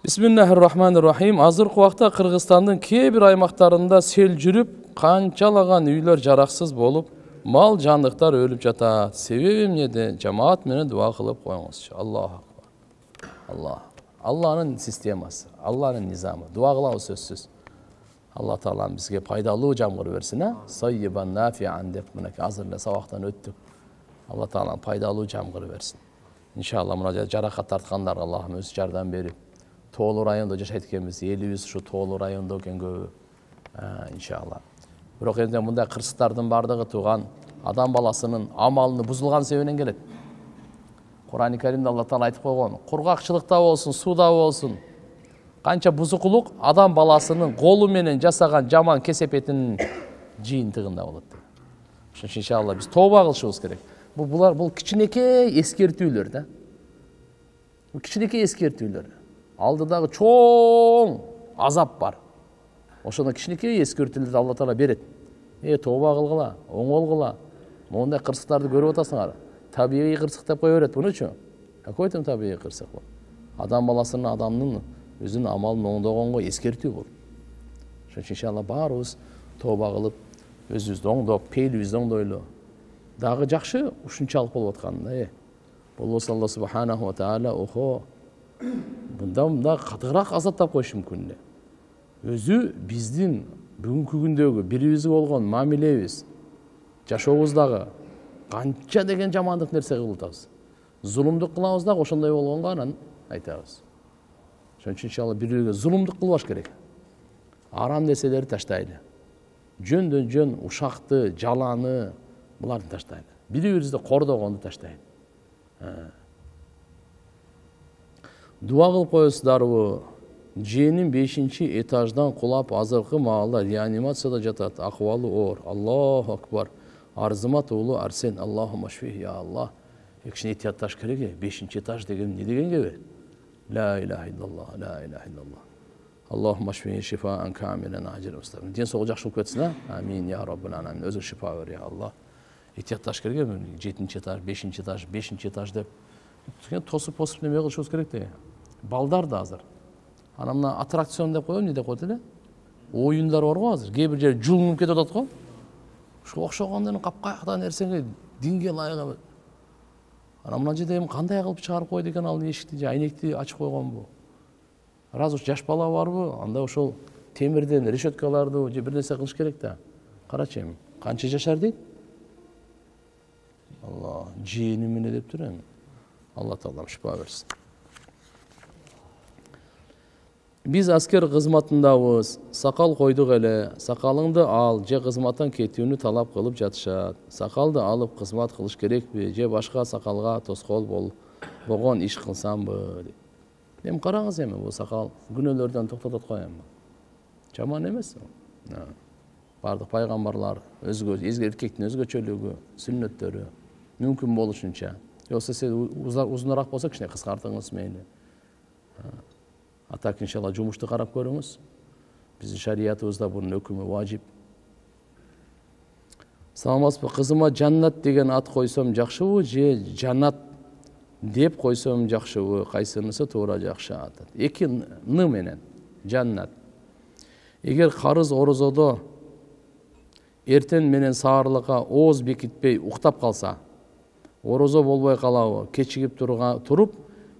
Бисмиллахир-рахманир-рахим. Азыркы убакта Кыргызстандын кээ бир аймактарында сел жүрүп, канчалаган үйлөр жараксыз болуп, мал жандыктар өлүп жатат. Себеби эмнеде? Жамаат менен дуа кылып коюңузчу. Аллаху акбар. Алланын системасы, Алланын низамы. Дуа кылабыз сөзсүз. Алла Таалам бизге пайдалуу жамгыр берсин, саййибан нафиан деп мынакей азыр эле сабактан өттүк. Алла Таалам пайдалуу жамгыр берсин. Иншалла мына жаракат тарткандарга Аллахым өзү жардам берип, Тоолу районунда жашайт экенбиз, элибиз ушу Тоолу районунда экен көбү. Иншалла. Бирок эми мындай кырсыктардын бардыгы тууган адам баласынын амалыны бузулган себебинен келет. Кур'ан-ы Каримде Алла Таала айтып койгон, кургакчылыкта болсун, сууда болсун, канча бузукулук адам баласынын колу менен жасаган жаман кесепетинин жыйынтыгында болот. Ошон үчүн иншалла биз тооба кылышыбыз керек. Бул кичинекей эскертүүлөр да. Бул кичинекей эскертүүлөр. Алдыдагы чоң азап бар. Ошондо кичинекей эскертүүлөрдү Алла Таала берет. Тооба кылгыла, оңолгула. Мондай кырсыктарды көрүп атасыңар. Табигый кырсык деп кое берет. Мунучу? Какой там табигый кырсык бул? Адам баласынын адамдын өзүнүн амалын оңдогонго эскертүү бул. Ошон үчүн иншалла баарыбыз тооба кылып, өзүбүздү оңдоп, пейилибизди оңдойлу. Дагы жакшы ушунчалык болуп атканда, болбосо Алла субханаху ва таала мында катыгыраак азаптап коюшу мүмкүн эле. Өзү биздин бүгүнкү күндөгү бирибизге болгон мамилебиз, жашообуздагы канча деген жамандык нерсе кылып атабыз. Зулумдук кылабыз дагы ошондой болгонго анан айтабыз. Ошон үчүн иншалла бири-бирибизге зулумдук кылбаш керек. Арам нерселерди таштайлы. Жөндөн жөн ушакты, жаланы буларды таштайлы. Бири-бирибизди кордогонду таштайлы. Дуа кылып коесуздарбы? Жээнин 5-этаждан кулап азыркы маалда реанимацияда жатат. Акыбалы оор. Аллаху акбар. Арзымат уулу Арсен. Аллахумма шфих, я Аллах. Кичине этиятташ керек. 5-этаж деген эмне дегенге берет? Ла илаха иллаллах, ла илаха иллаллах. Аллахумма шфих шифаан камилан аджил мустaqim. Ден соолук жакшы болуп кетсин, амин я раббул аламин. Өзүң шифа бер, я Аллах. Этиятташ керек. 7-этаж, 5-этаж, 5-этаж деп тосуп неме кылышыбыз керек де. Балдар да азыр. Ана мына аттракцион деп коём, эмне деп коет эле? Оюндар бар го азыр. Кээ бир жер жулунуп кетип атат го. Ушуга окшогондон капкайкта нерсеге динге ылайык. Ана мына жерде эми кандай кылып чыгарып койду экен ал эшикти же айнекти ачып койгонбу? Раз уж жаш бала барбы? Анда ошол темирден решеткаларды же бир нерсе кылыш керек да. Карачы эми канча жашар дейт? Алла, жээни эмне деп тур эми? Алла Таалам шифа берсин. Биз аскер кызматындабыз. Сакал койдук эле. Сакалыңды ал же кызматтан кетүүнү талап кылып жатышат. Сакалды алып кызмат кылыш керекпи же башка сакалга тоскоол болгон иш кылсамбы? Эми караңыз, эми бул сакал күнөөлөрдөн токтотот го эми. Жаман эмес. Бардык пайгамбарлар өзгө эркектин өзгөчөлүгү, сүннөттөрү мүмкүн болушунча. Жоксо сиз узунараак болсо кичине кыскартыңыз мейли. Атак иншалла жумушту карап көрүңүз. Биздин шариятыбызда бунун өкүмү важип. Саламатсызбы? Кызыма Жаннат деген ат койсом жакшыбы же Жанат деп койсом жакшыбы? Кайсынысы туура жакшы ат? Эки н менен Жаннат. Эгер карыз орозодо эртең менен саарлыкка ооз бекитпей уктап калса, орозо болбой калабы? Кечигип туруп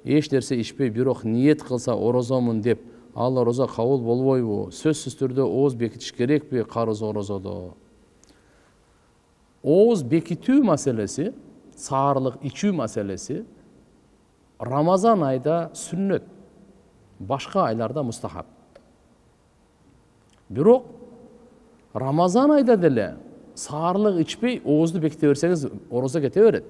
эч нерсе ичпей бирок ниет кылса орозомун деп, ал орозо кабыл болбойбу? Сөзсүз түрдө ооз бекитиш керекпи карыз орозодо? Ооз бекитүү маселеси, саарлык ичүү маселеси Рамазан айда сүннөт, башка айларда мустахаб. Бирок Рамазан айда деле саарлык ичпей оозду беките берсеңиз орозо кете берет.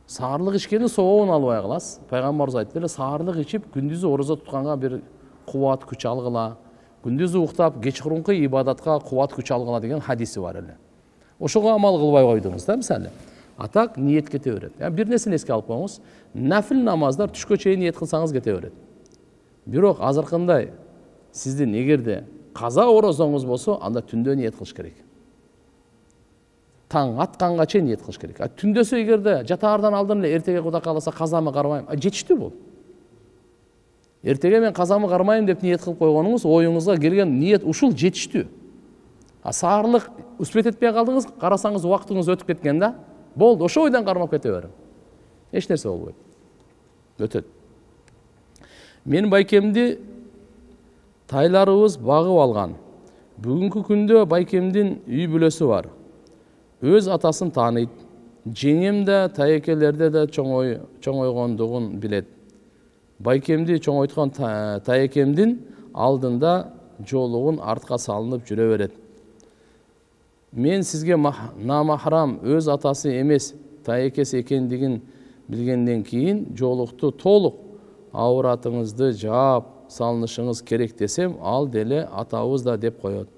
Саарлык ичкенин сообун албай каласыз. Пайгамбарыбыз айтты эле, саарлык ичип күндүзү орозо тутканга бир кубат күч алгыла, күндүзү уктап кечкурунку ибадатка кубат күч алгыла деген хадиси бар эле. Ошого амал кылбай койдуңуз да, мисалы. Атак ниет кете берет. Бир нерсени эске алып коюңуз. Нафил намаздар түшкө чейин ниет кылсаңыз кете берет. Бирок азыркындай сиздин эгерде каза орозоңуз болсо, анда түндө ниет кылыш керек. Таң атканга чейин ниет кылыш керек. Түндөсү эгерде жатаардан алдын эле эртеге Кудай кааласа казамы карабайм, жетиштүү бул. Эртеге мен казамы кармайм деп ниет кылып койгонуңуз, оюңузга келген ниет ушул жетиштүү. Саарлык успет этпей калдыңыз, карасаңыз убактыңыз өтүп кеткен да. Болду, ошо ойдан кармап кете бериң. Эч нерсе болбойт. Өтөт. Мен байкемди тайларыбыз багып алган. Бүгүнкү күндө байкемдин үй бүлөсү бар. Өз атасын тааныйт. Жеңем да, таекелерде да чоңойгондугун билет. Байкемди чоңойткон таекемдин алдында жоолугун артка салынып жүрө берет. Мен сизге намахрам өз атасы эмес, таекеси экендигин билгенден кийин жоолукту толук ауратыңызды жаап салынышыңыз керек десем, ал деле атабыз да деп коет.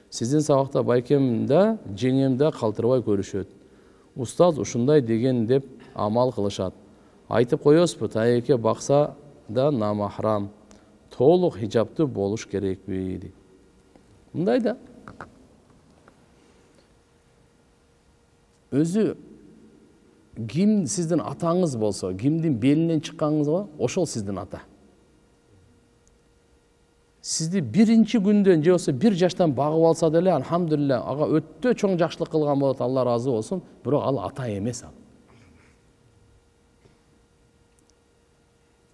Сиздин сабакта байкем да, жеңем да калтырбай көрүшөт. Устаз ушундай деген деп амал кылышат. Айтып коесузбу, таеке бакса да намахрам, толук хижаптуу болуш керекпи дейт. Мындай да. Өзү ким сиздин атаңыз болсо, кимдин белинен чыкканыңыз бар, ошол сиздин ата. Сизди биринчи күндөн же болсо 1 жаштан багып алса деле, алхамдулилля, ага өтө чоң жакшылык кылган болот, Алла разы болсун, бирок ал ата эмес ал.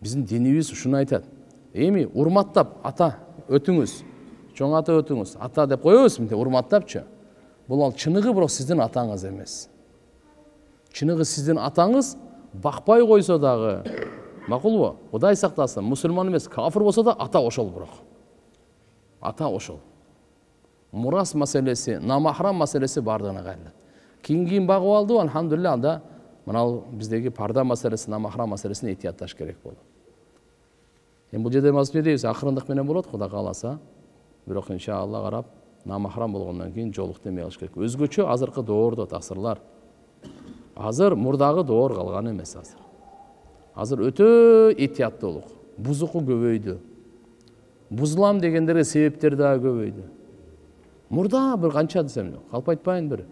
Биздин динибиз ушуну айтат. Эми урматтап ата өтүңүз, чоң ата өтүңүз, ата деп коебуз, мынтип урматтапчы. Бул ал чыныгы бирок сиздин атаңыз эмес. Чыныгы сиздин атаңыз бакпай койсо дагы, макулбу? Кудай сактасын, мусулман эмес, кафир болсо да ата ошол бирок. Ата ошол. Мурас маселеси, намахрам маселеси бардыгына кайрылат. Кийин багып алды, алхамдулилля, анда мына биздеги парда маселеси, намахрам маселесине этиятташ керек болот. Эми бул жерде мазмун дейбиз, акырындык менен болот, Кудай кааласа. Бирок иншалла карап, намахрам болгондон кийин жоолукту эме кылыш керек. Өзгөчө азыркы доордо тасырлар. Азыр мурдагы доор калган эмес азыр. Азыр өтө этияттуулук, бузуку көбөйдү. Бузулам дегендерге себептер да көбөйдү. Мурда бир канча десем, калп айтпайын, бир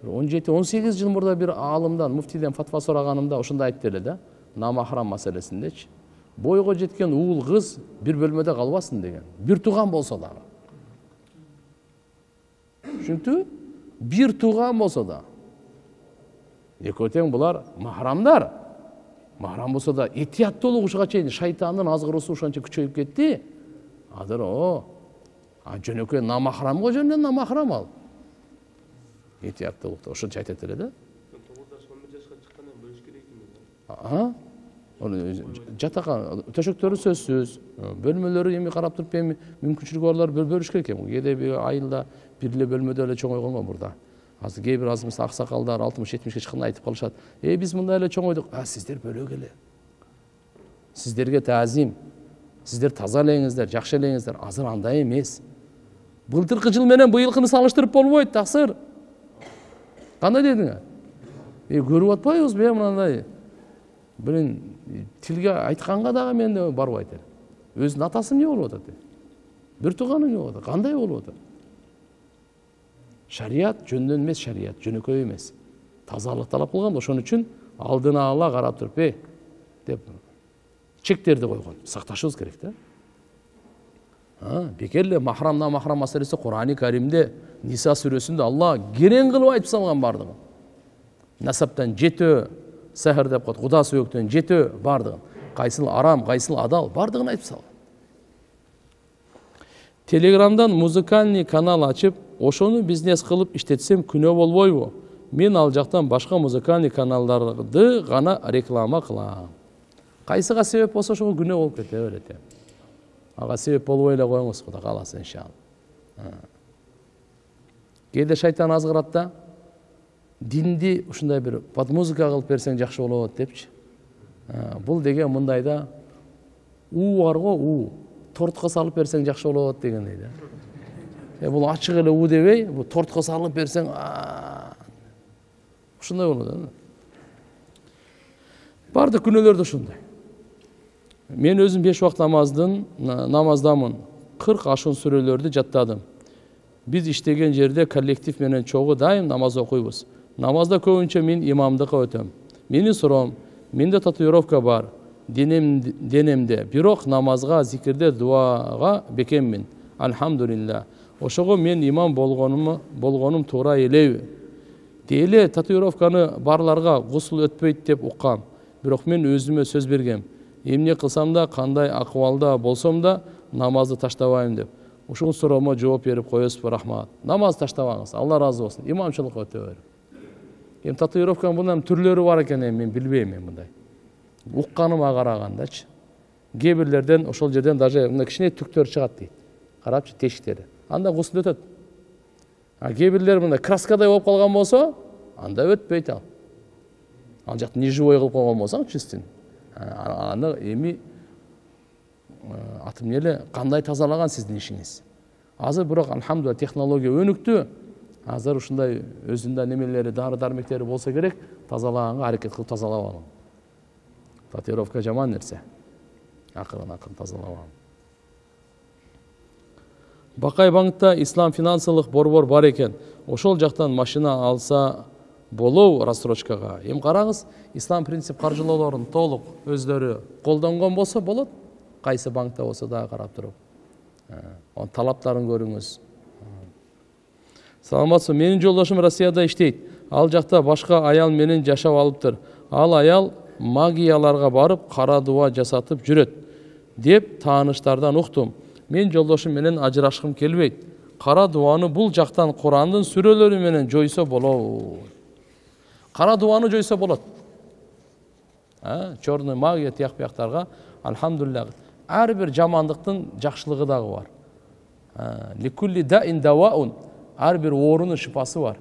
17-18 жыл мурда бир аалымдан, муфтийден фатва сураганымда ошондой айтты эле да, намахрам маселесиндечи. Бойго жеткен уул кыз бир бөлмөдө калбасын деген. Бир тууган болсо дагы. Ушинтип, бир тууган болсо да. Экөө тең булар махрамдар. Махрам болсо да этияттуулук ушуга чейин шайтандын азгыруусу ушунча күчөйүп кетти. Азыр жөнөкөй намахрамго жөнүнөн намахрам ал. Этияттуулукта ошончо айтат эле да. 9-10 жашка чыккандан бөлүш керек эми. Жатакан төшөктөрү сөзсүз, бөлмөлөрү эми карап туруп эми мүмкүнчүлүгү барлар бөлүш керек эми. Кээде бир айылда бир эле бөлмөдө эле чоңойгон го мурда. Азыр кээ бир азымыз аксакалдар 60-70-ке чыкканда айтып калышат. Биз мындай эле чоңойдук. Сиздер бөлөк эле. Сиздерге таазим. Сиздер таза элеңиздер, жакшы элеңиздер. Азыр андай эмес. Былтыркы жыл менен быйылкыны салыштырып болбойт, таксыр. Кандай дедиң? Көрүп атпайбызбы мындай? Бирин тилге айтканга дагы мен барбайт элем. Өзүнүн атасы эмне болуп атат? Бир тууганы эмне болуп атат? Кандай болуп атат? Шарият жөндөн эмес, шарият жөнөкөй эмес. Тазалык талап кылган, ошон үчүн алдына ала карап туруп, деп чектерди койгон. Сакташыбыз керек да. Бекерле махрамна махрам маселеси Кур'ани Каримде, Ниса сүрөсүндө Алла керен кылып айтып салган бардыгы. Насаптан жетөө, сахар деп коет, Куда сөөктөн жетөө бардыгы. Кайсыл арам, кайсыл адал бардыгын айтып салган. Телеграмдан музыкальный канал ачып, ошону бизнес кылып иштетсем күнөө болбойбу? Мен ал жактан башка музыкальный каналдарды гана реклама кылам. Кайсыга себеп болсо ошого күнөө болуп кете берет. Ага себеп болбой эле коюңуз, Кудай кааласа иншалла. Кээде шайтан азгырат да, динди ушундай бир под музыка кылып берсең жакшы болот депчи. Бул деген мындай да, бар го, тортко салып берсең жакшы болот дегендей да. Бул ачык эле дебей, бул тортко салып берсең, ушундай болот да. Бардык күнөөлөр да ушундай. Мен өзүм 5 убакыт намаздамын. 40 ашын сүрөлөрдү жаттадым. Биз иштеген жерде коллектив менен чогуу дайым намаз окуйбуз. Намазда көбүнчө мен имамдыкка өтөм. Менин суроом, менде татуировка бар. денемде, бирок намазга, зикирде, дуага бекеммин. Алхамдулилля. Ошого мен имам болгонум туура элеби? Деле татуировканы барларга гусул өтпөйт деп уккам. Бирок мен өзүмө сөз бергем. Эмне кылсам да, кандай акыбалда болсом да намазды таштабайм деп. Ушул суроомо жооп берип коесузбу? Рахмат. Намаз таштабаңыз. Алла разы болсун. Имамчылыкка өтө бер. Эми татуировканын мындан түрлөрү бар экен, мен билбейм мындай. Укканыма карагандачы. Кээ бирлерден ошол жерден даже мына кичине түктөр чыгат дейт. Карапчы, тешиктери. Анда гусул өтөт. Кээ бирлер мына краскадай болуп калган болсо, анда өтпөйт ал. Ал жакты неживой кылып койгон болсоң, чистин. Аны эми атым эле кандай тазалаган сиздин ишиңиз. Азыр бирок алхамдулилла технология өнүктү. Азыр ушундай өзүндө немелери, дары-дармектери болсо керек, тазалаганга аракет кылып тазалап алың. Татуировка жаман нерсе. Акырын тазалап алың. Бакай банкта ислам финансылык борбор бар экен. Ошол жактан машина алса болуу рассрочкага. Эми караңыз, ислам принцип каржылоолорун толук өздөрү колдонгон болсо болот. Кайсы банкта болсо да карап туруп. Onun талаптарын көрүңүз. Саламатсызбы, менин жолдошум Россияда иштейт. Ал жакта башка аял менен жашап алыптыр. Ал аял магияларга барып, кара дуа жасатып жүрөт деп тааныштардан уктум. Мен жолдошум менен ажырашкым келбейт. Кара дуаны бул жактан Курандын сүрөлөрү менен жойсо болот. Кара дуаны жойсо болот. Чорный магия тияк-бияктарга алхамдулилlah. Ар бир жамандыктын жакшылыгы дагы бар. Ликулли даин даваун. Ар бир оорунун шифасы бар.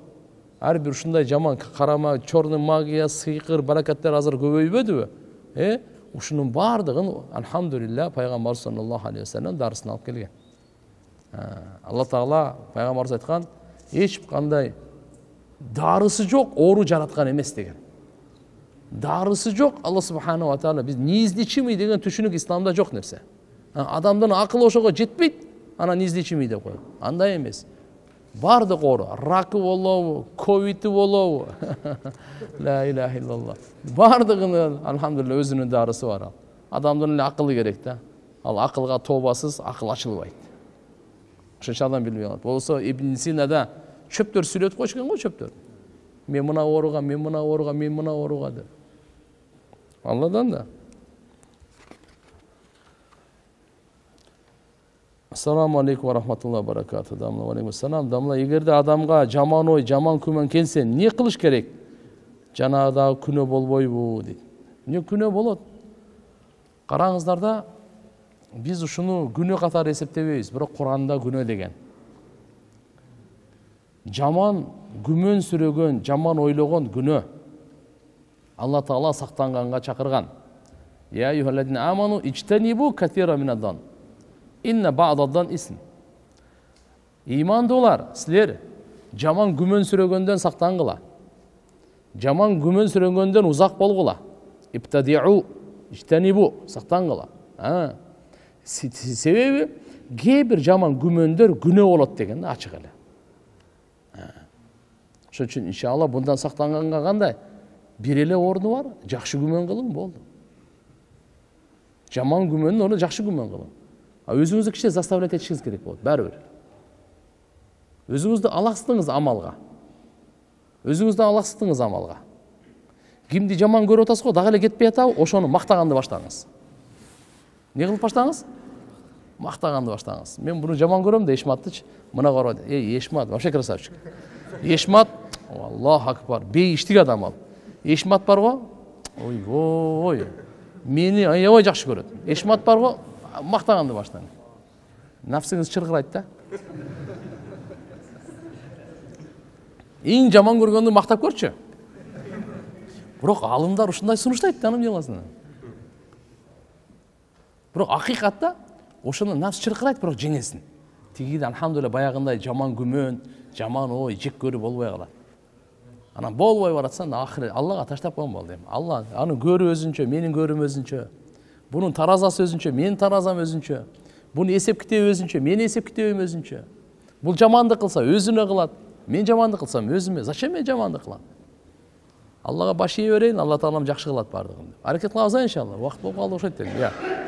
Ар бир ушундай жаман карама, чорный магия, сыйкыр, баракаттар азыр көбөйбөдүбү? Ушунун бардыгын алхамдулилlah пайгамбар саллаллаху алейхи ва саллям дарысын алып келген. Алла Таала пайгамбарыбыз айткан, эч кандай дарысы жок, оору жараткан эмес деген. Дарысы жок, Алла субхана ва таала биз низдичими деген түшүнүк исламда жок нерсе. Адамдын акылы ошого жетпейт, ана низдичими деп коет. Андай эмес. Бардык оору, ракы болобу, ковиди болобу. Ла иляха иллаллах. Бардыгынын алхамдулилlah өзүнүн дарысы бар. Адамдын эле акылы керек да. Ал акылга тообасыз акыл ачылбайт. Ошончо адам билбей калат. Болсо Ибн Синада чөптөр сүйлөтүп койчу экен го, чөптөр. Мен мына ооруга, мен мына ооруга, мен мына ооруга деп. Алладан да. Ассаламу алейкум ва рахматуллахи ва баракату. Дамла ва алейкум ассалам. Дамла, эгерде адамга жаман ой, жаман күмөн келсе, не кылыш керек? Жанагыдагы күнөө болбойбу дейт. Не күнөө болот? Караңыздар да, биз ушуну күнөө катары эсептебейбиз, бирок Куранда күнөө деген. Жаман күмөн сүрөгөн, жаман ойлогон күнөө. Алла Таала сактанганга чакырган. Я аyyuhallazina amanu ijtanibu katira minaddan. Inna ba'daddan ism. İmandolар, силер жаман күмөн сүрөгөндөн сактангыла. Жаман күмөн сүрөгөндөн узак болгула. Ibtadi'u, ijtanibu, сактангыла. Себеби кээ бир жаман күмөндөр күнөө болот деген ачык эле. Ошон үчүн иншалла bundan сактанганга кандай? Бир эле орду бар, жакшы күмөн кылың болду. Жаман күмөндүн ордуна жакшы күмөн кылың. Өзүңүздү кичине заставлять этишиңиз керек болот, баары бир. Өзүңүздү алаксытыңыз амалга. Өзүңүздү алаксытыңыз амалга. Кимди жаман көрүп атасыз го, дагы эле кетпей атабы, ошону мактаганды баштаңыз. Не кылып баштаңыз? Мактаганды баштаңыз. Мен буну жаман көрөм да Эшматтычы, мына карап, Эшмат, вообще красавчик. Эшмат, Аллаху акбар, бейиштик адам ал. Эшмат бар го, ой, мени аябай жакшы көрөт. Эшмат бар го, мактаганды баштаңыз. Нафсыңыз чыркырайт да. Эң жаман көргөндү мактап көрчү. Бирок алымдар ушундай сунуштайт да анын жаласын. Бирок акыйкатта ошону нафс чыркырайт, бирок жеңесин. Тигиде алхамдулилlah баягындай жаман күмөн, жаман ой, жек көрүү болбой калат. Анан болбой баратсан ахыры Аллага таштап койгон болду эми. Алла аны көрүү өзүнчө, менин көрүүм өзүнчө. Бунун таразасы өзүнчө, менин таразам өзүнчө. Бунун эсеп китеби өзүнчө, менин эсеп китебим өзүнчө. Бул жамандык кылса өзүнө кылат. Мен жамандык кылсам өзүмө, зачем мен жамандык кылам? Аллага баш ие берейин, Алла таалам жакшы кылат бардыгын. Аракет кылабыз иншалла. Убакыт болуп калды окшойт эми.